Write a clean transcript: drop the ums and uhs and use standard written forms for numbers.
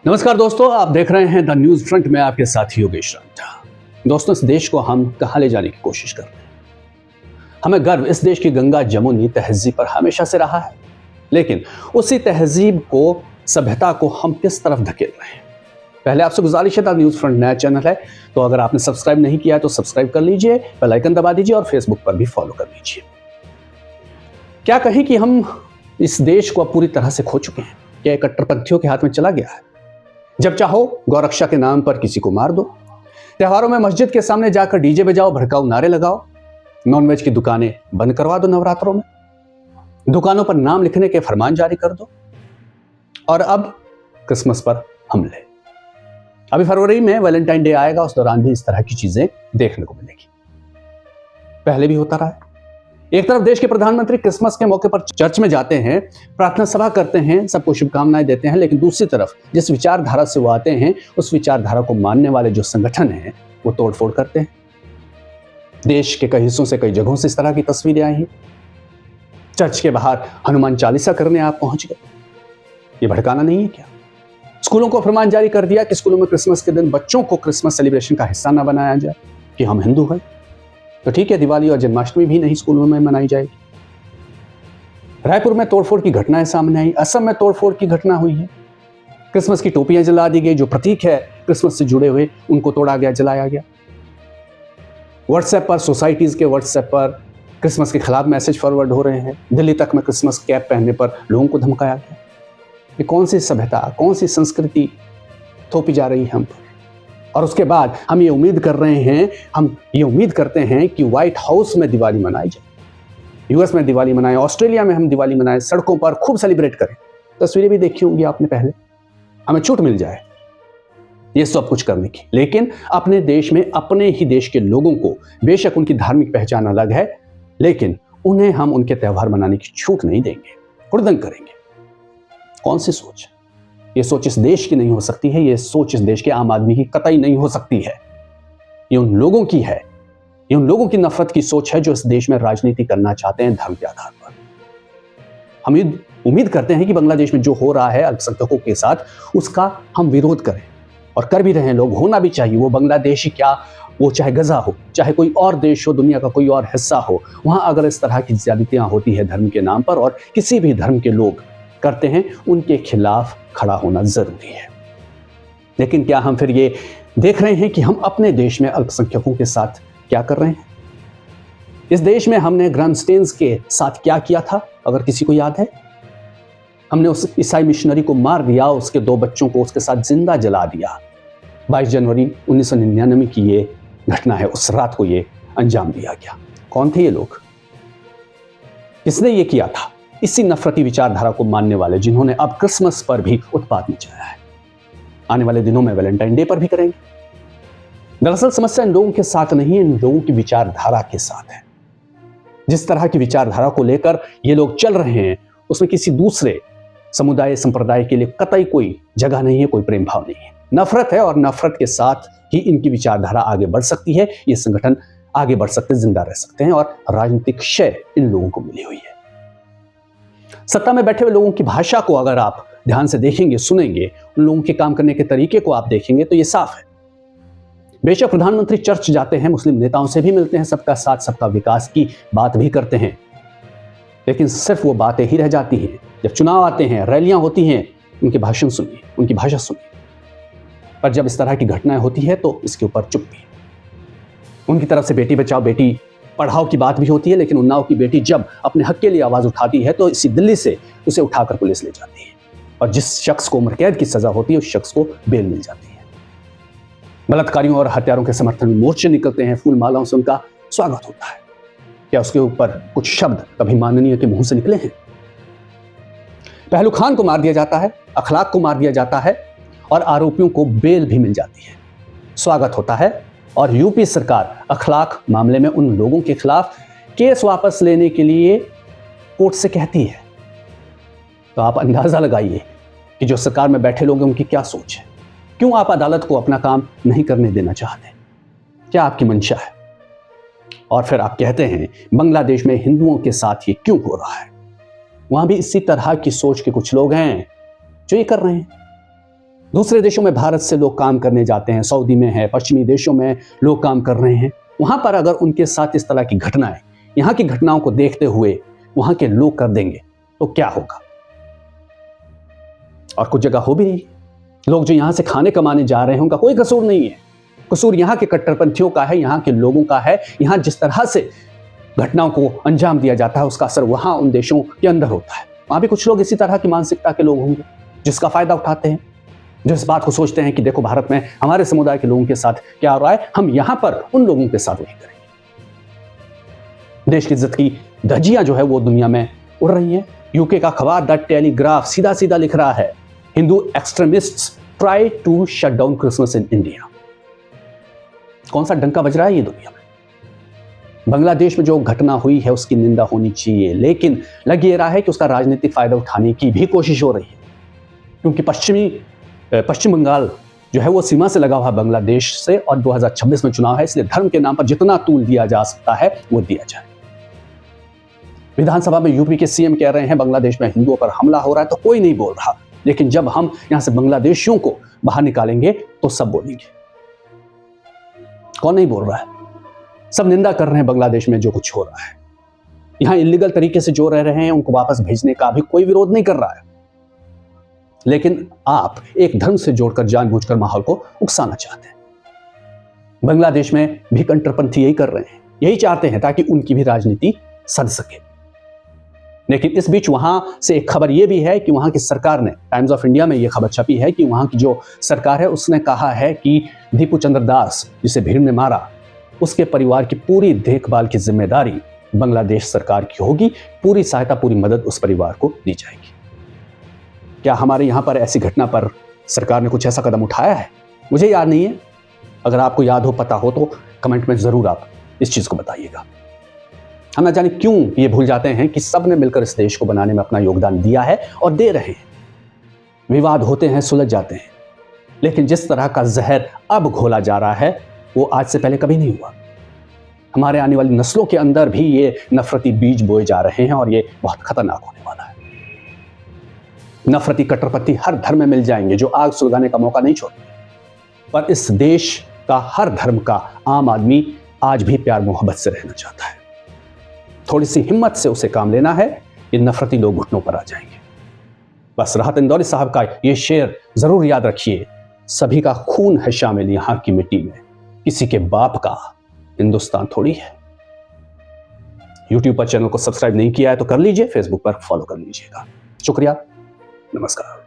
नमस्कार दोस्तों, आप देख रहे हैं द न्यूज फ्रंट में आपके साथ योगेश रांझा। दोस्तों, इस देश को हम कहां ले जाने की कोशिश कर रहे हैं। हमें गर्व इस देश की गंगा जमुनी तहजीब पर हमेशा से रहा है, लेकिन उसी तहजीब को, सभ्यता को हम किस तरफ धकेल रहे हैं। पहले आपसे गुजारिश है, द न्यूज फ्रंट नया चैनल है, तो अगर आपने सब्सक्राइब नहीं किया है तो सब्सक्राइब कर लीजिए, बेल आइकन दबा दीजिए और फेसबुक पर भी फॉलो कर लीजिए। क्या कहें कि हम इस देश को अब पूरी तरह से खो चुके हैं। क्या कट्टरपंथियों के हाथ में चला गया है। जब चाहो गौरक्षा के नाम पर किसी को मार दो, त्योहारों में मस्जिद के सामने जाकर डीजे बजाओ, भड़काऊ नारे लगाओ, नॉनवेज की दुकानें बंद करवा दो नवरात्रों में, दुकानों पर नाम लिखने के फरमान जारी कर दो, और अब क्रिसमस पर हमले। अभी फरवरी में वैलेंटाइन डे आएगा, उस दौरान भी इस तरह की चीजें देखने को मिलेगी। पहले भी होता रहा है। एक तरफ देश के प्रधानमंत्री क्रिसमस के मौके पर चर्च में जाते हैं, प्रार्थना सभा करते हैं, सबको शुभकामनाएं देते हैं, लेकिन दूसरी तरफ जिस विचारधारा से वो आते हैं, उस विचारधारा को मानने वाले जो संगठन हैं वो तोड़फोड़ करते हैं। देश के कई हिस्सों से, कई जगहों से इस तरह की तस्वीरें आई हैं। चर्च के बाहर हनुमान चालीसा करने आप पहुंच गए। ये भड़काना नहीं है क्या? स्कूलों को फरमान जारी कर दिया कि स्कूलों में क्रिसमस के दिन बच्चों को क्रिसमस सेलिब्रेशन का हिस्सा ना बनाया जाए कि हम हिंदू हैं, तो ठीक है, दिवाली और जन्माष्टमी भी नहीं स्कूलों में मनाई जाएगी। रायपुर में तोड़फोड़ की घटनाएं सामने आई, असम में तोड़फोड़ की घटना हुई है। क्रिसमस की टोपियां जला दी गई, जो प्रतीक है क्रिसमस से जुड़े हुए, उनको तोड़ा गया, जलाया गया। व्हाट्सएप पर, सोसाइटीज के व्हाट्सएप पर क्रिसमस के खिलाफ मैसेज फॉरवर्ड हो रहे हैं। दिल्ली तक में क्रिसमस कैप पहनने पर लोगों को धमकाया गया। ये कौन सी सभ्यता, कौन सी संस्कृति थोपी जा रही है हम पर। और उसके बाद हम ये उम्मीद करते हैं कि व्हाइट हाउस में दिवाली मनाई जाए, यूएस में दिवाली मनाएं, ऑस्ट्रेलिया में हम दिवाली मनाएं, सड़कों पर खूब सेलिब्रेट करें। तस्वीरें भी देखी होंगी आपने पहले। हमें छूट मिल जाए ये सब कुछ करने की, लेकिन अपने देश में, अपने ही देश के लोगों को, बेशक उनकी धार्मिक पहचान अलग है, लेकिन उन्हें हम उनके त्यौहार मनाने की छूट नहीं देंगे, हुड़दंग करेंगे। कौन सी सोच? ये सोच इस देश की नहीं हो सकती है, ये सोच इस देश के आम आदमी की कतई नहीं हो सकती है। ये उन लोगों की है, ये उन लोगों की नफरत की सोच है जो इस देश में राजनीति करना चाहते हैं धर्म के आधार पर। हम उम्मीद करते हैं कि बांग्लादेश में जो हो रहा है अल्पसंख्यकों के साथ, उसका हम विरोध करें, और कर भी रहे हैं लोग। होना भी चाहिए। वो बांग्लादेशी क्या, वो चाहे गजा हो, चाहे कोई और देश हो, दुनिया का कोई और हिस्सा हो, वहां अगर इस तरह की ज्यादतियां होती है धर्म के नाम पर, और किसी भी धर्म के लोग करते हैं, उनके खिलाफ खड़ा होना जरूरी है। लेकिन क्या हम फिर ये देख रहे हैं कि हम अपने देश में अल्पसंख्यकों के साथ क्या कर रहे हैं? इस देश में हमने ग्रामस्टेन्स के साथ क्या किया था, अगर किसी को याद है? हमने उस ईसाई मिशनरी को मार दिया, उसके 2 बच्चों को उसके साथ जिंदा जला दिया। 22 जनवरी 1999 की ये घटना है, उस रात को ये अंजाम दिया गया। कौन थे ये लोग? किसने ये किया था? इसी नफरती विचारधारा को मानने वाले, जिन्होंने अब क्रिसमस पर भी उत्पात मचाया है। आने वाले दिनों में वैलेंटाइन डे पर भी करेंगे। दरअसल समस्या इन लोगों के साथ नहीं, इन लोगों की विचारधारा के साथ है। जिस तरह की विचारधारा को लेकर ये लोग चल रहे हैं, उसमें किसी दूसरे समुदाय, संप्रदाय के लिए कतई कोई जगह नहीं है, कोई प्रेम भाव नहीं है। नफरत है, और नफरत के साथ ही इनकी विचारधारा आगे बढ़ सकती है। ये संगठन आगे बढ़ सकते, जिंदा रह सकते हैं, और राजनीतिक शय इन लोगों को मिली हुई है। सत्ता में बैठे हुए लोगों की भाषा को अगर आप ध्यान से देखेंगे, सुनेंगे, उन लोगों के काम करने के तरीके को आप देखेंगे, तो ये साफ है। बेशक प्रधानमंत्री चर्च जाते हैं, मुस्लिम नेताओं से भी मिलते हैं, सबका साथ, सबका विकास की बात भी करते हैं, लेकिन सिर्फ वो बातें ही रह जाती हैं। जब चुनाव आते हैं, रैलियां होती हैं, उनके भाषण सुनिए, उनकी भाषा सुनिए। पर जब इस तरह की घटनाएं होती है तो इसके ऊपर चुप्पी। उनकी तरफ से बेटी बचाओ, बेटी पढ़ाओ की बात भी होती है, लेकिन उन्नाव की बेटी जब अपने हक के लिए आवाज उठाती है तो इसी दिल्ली से उसे उठाकर पुलिस ले जाती है, और जिस शख्स को उम्र कैद की सजा होती है, उस शख्स को बेल मिल जाती है। बलात्कारियों और हत्यारों के समर्थन में मोर्चे निकलते हैं, फूल मालाओं से उनका स्वागत होता है। क्या उसके ऊपर कुछ शब्द कभी माननीय के मुंह से निकले हैं? पहलू खान को मार दिया जाता है, अखलाक को मार दिया जाता है, और आरोपियों को बेल भी मिल जाती है, स्वागत होता है। और यूपी सरकार अखलाक मामले में उन लोगों के खिलाफ केस वापस लेने के लिए कोर्ट से कहती है। तो आप अंदाजा लगाइए कि जो सरकार में बैठे लोग हैं, उनकी क्या सोच है। क्यों आप अदालत को अपना काम नहीं करने देना चाहते? क्या आपकी मंशा है? और फिर आप कहते हैं बांग्लादेश में हिंदुओं के साथ ये क्यों हो रहा है? वहां भी इसी तरह की सोच के कुछ लोग हैं जो ये कर रहे हैं। दूसरे देशों में भारत से लोग काम करने जाते हैं, सऊदी में है, पश्चिमी देशों में लोग काम कर रहे हैं। वहां पर अगर उनके साथ इस तरह की घटनाएं, यहां की घटनाओं को देखते हुए वहां के लोग कर देंगे तो क्या होगा? और कुछ जगह हो भी रही, लोग जो यहां से खाने कमाने जा रहे हैं उनका कोई कसूर नहीं है। कसूर यहां के कट्टरपंथियों का है, यहां के लोगों का है। यहां जिस तरह से घटनाओं को अंजाम दिया जाता है उसका असर वहां उन देशों के अंदर होता है। वहां भी कुछ लोग इसी तरह की मानसिकता के लोग होंगे जिसका फायदा उठाते हैं, जो इस बात को सोचते हैं कि देखो भारत में हमारे समुदाय के लोगों के साथ क्या हो रहा है, हम यहां पर उन लोगों के साथ वही करेंगे। देश की इज्जत की धज्जियां जो है वो दुनिया में उड़ रही हैं। यूके का अखबार द टेलीग्राफ सीधा सीधा लिख रहा है, Hindu extremists try to shut down Christmas in India. कौन सा डंका बज रहा है ये दुनिया में? बांग्लादेश में जो घटना हुई है उसकी निंदा होनी चाहिए, लेकिन लग ये रहा है कि उसका राजनीतिक फायदा उठाने की भी कोशिश हो रही है, क्योंकि पश्चिम बंगाल जो है वो सीमा से लगा हुआ बांग्लादेश से और 2026 में चुनाव है, इसलिए धर्म के नाम पर जितना तूल दिया जा सकता है वो दिया जाए। विधानसभा में यूपी के सीएम कह रहे हैं बांग्लादेश में हिंदुओं पर हमला हो रहा है तो कोई नहीं बोल रहा, लेकिन जब हम यहां से बांग्लादेशियों को बाहर निकालेंगे तो सब बोलेंगे। कौन नहीं बोल रहा है? सब निंदा कर रहे हैं बांग्लादेश में जो कुछ हो रहा है। यहां इलीगल तरीके से जो रह रहे हैं उनको वापस भेजने का भी कोई विरोध नहीं कर रहा है, लेकिन आप एक धर्म से जोड़कर जानबूझकर माहौल को उकसाना चाहते हैं। बांग्लादेश में भी कट्टरपंथी यही कर रहे हैं, यही चाहते हैं ताकि उनकी भी राजनीति सध सके। लेकिन इस बीच वहां से एक खबर यह भी है कि वहां की सरकार ने, टाइम्स ऑफ इंडिया में यह खबर छपी है कि वहां की जो सरकार है उसने कहा है कि दीपू चंद्र दास जिसे भीड़ ने मारा उसके परिवार की पूरी देखभाल की जिम्मेदारी बांग्लादेश सरकार की होगी, पूरी सहायता पूरी मदद उस परिवार को दी जाएगी। क्या हमारे यहां पर ऐसी घटना पर सरकार ने कुछ ऐसा कदम उठाया है? मुझे याद नहीं है, अगर आपको याद हो, पता हो तो कमेंट में जरूर आप इस चीज को बताइएगा। हम ना जाने क्यों ये भूल जाते हैं कि सबने मिलकर इस देश को बनाने में अपना योगदान दिया है और दे रहे हैं। विवाद होते हैं, सुलझ जाते हैं, लेकिन जिस तरह का जहर अब घोला जा रहा है वो आज से पहले कभी नहीं हुआ। हमारे आने वाली नस्लों के अंदर भी ये नफरती बीज बोए जा रहे हैं और ये बहुत खतरनाक होने वाला है। नफरती कट्टरपंथी हर धर्म में मिल जाएंगे जो आग सुलगाने का मौका नहीं छोड़ेंगे, पर इस देश का हर धर्म का आम आदमी आज भी प्यार मोहब्बत से रहना चाहता है। थोड़ी सी हिम्मत से उसे काम लेना है, ये नफरती लोग घुटनों पर आ जाएंगे। बस राहत इंदौरी साहब का ये शेर जरूर याद रखिए, सभी का खून है शामिल यहां की मिट्टी में, किसी के बाप का हिंदुस्तान थोड़ी है। YouTube पर चैनल को सब्सक्राइब नहीं किया है तो कर लीजिए, Facebook पर फॉलो कर लीजिएगा। शुक्रिया, नमस्कार।